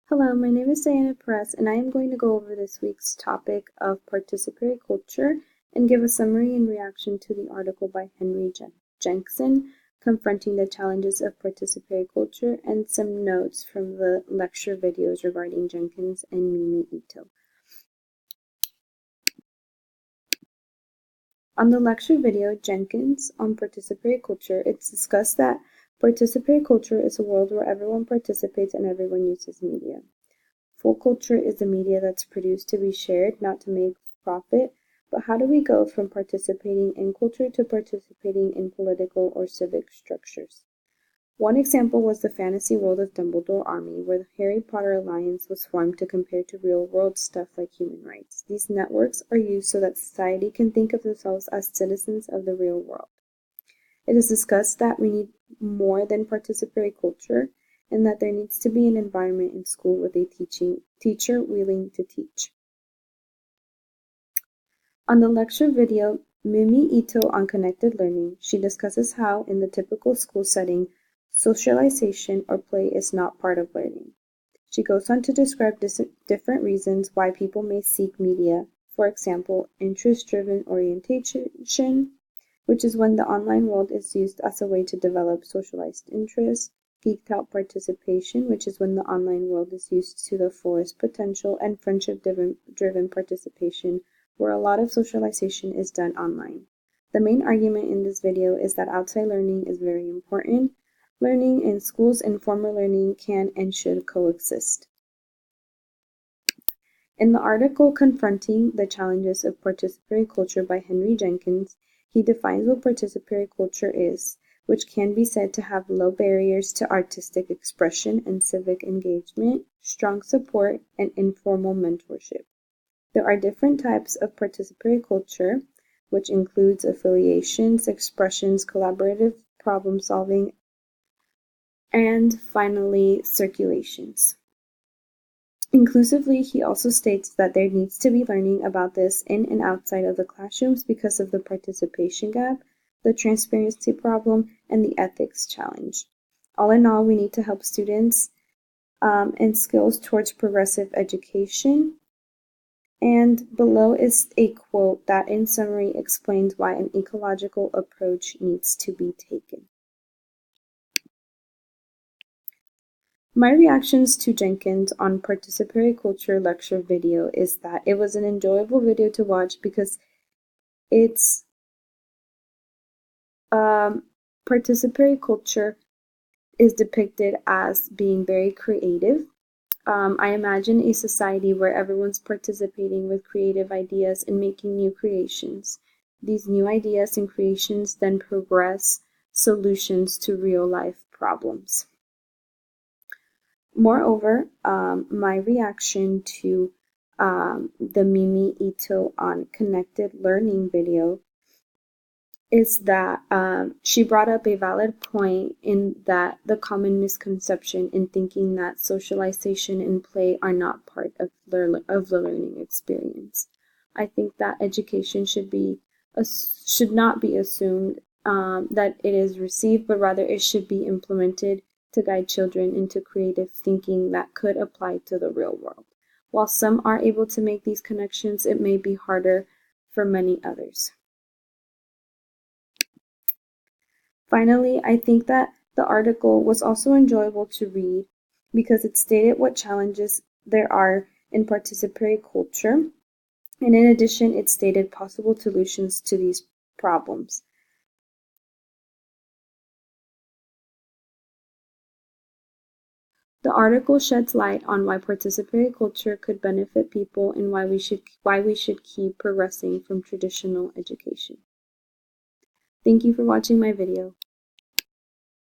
Hello, my name is Diana Perez, and I am going to go over this week's topic of participatory culture and give a summary and reaction to the article by Henry Jenkson, Confronting the Challenges of Participatory Culture, and some notes from the lecture videos regarding Jenkins and Mimi Ito. On the lecture video, Jenkins on Participatory Culture, it's discussed that participatory culture is a world where everyone participates and everyone uses media. Full culture is the media that's produced to be shared, not to make profit. But how do we go from participating in culture to participating in political or civic structures? One example was the fantasy world of Dumbledore Army, where the Harry Potter Alliance was formed to compare to real-world stuff like human rights. These networks are used so that society can think of themselves as citizens of the real world. It is discussed that we need more than participatory culture, and that there needs to be an environment in school with a teacher willing to teach. On the lecture video, Mimi Ito on Connected Learning, she discusses how, in the typical school setting, socialization or play is not part of learning. She goes on to describe different reasons why people may seek media, for example, interest-driven orientation, which is when the online world is used as a way to develop socialized interests, geeked out participation, which is when the online world is used to the fullest potential, and friendship-driven participation, where a lot of socialization is done online. The main argument in this video is that outside learning is very important. Learning in schools and formal learning can and should coexist. In the article Confronting the Challenges of Participatory Culture by Henry Jenkins, he defines what participatory culture is, which can be said to have low barriers to artistic expression and civic engagement, strong support, and informal mentorship. There are different types of participatory culture, which includes affiliations, expressions, collaborative problem solving, and finally, circulations. Inclusively, he also states that there needs to be learning about this in and outside of the classrooms because of the participation gap, the transparency problem, and the ethics challenge. All in all, we need to help students and skills towards progressive education. And below is a quote that in summary explains why an ecological approach needs to be taken. My reactions to Jenkins on Participatory Culture lecture video is that it was an enjoyable video to watch because it's participatory culture is depicted as being very creative. I imagine a society where everyone's participating with creative ideas and making new creations. These new ideas and creations then progress solutions to real-life problems. Moreover, my reaction to the Mimi Ito on Connected Learning video is that she brought up a valid point in that the common misconception in thinking that socialization and play are not part of the learning experience. I think that education should not be assumed that it is received, but rather it should be implemented to guide children into creative thinking that could apply to the real world. While some are able to make these connections, it may be harder for many others. Finally, I think that the article was also enjoyable to read because it stated what challenges there are in participatory culture, and in addition, it stated possible solutions to these problems. The article sheds light on why participatory culture could benefit people and why we should keep progressing from traditional education. Thank you for watching my video.